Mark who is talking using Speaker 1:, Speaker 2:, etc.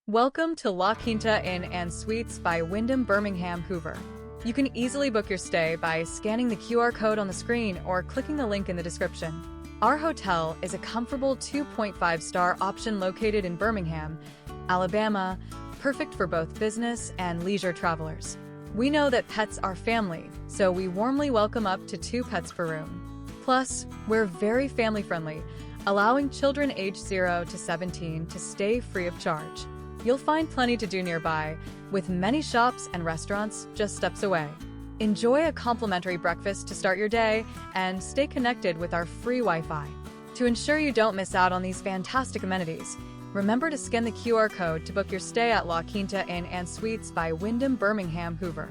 Speaker 1: Welcome to La Quinta Inn and Suites by Wyndham Birmingham Hoover. You can easily book your stay by scanning the QR code on the screen or clicking the link in the description. Our hotel is a comfortable 2.5-star option located in Birmingham, Alabama, perfect for both business and leisure travelers. We know that pets are family, so we warmly welcome up to 2 pets per room. Plus, we're very family-friendly, allowing children aged 0 to 17 to stay free of charge. You'll find plenty to do nearby, with many shops and restaurants just steps away. Enjoy a complimentary breakfast to start your day and stay connected with our free Wi-Fi. To ensure you don't miss out on these fantastic amenities, remember to scan the QR code to book your stay at La Quinta Inn and Suites by Wyndham Birmingham Hoover.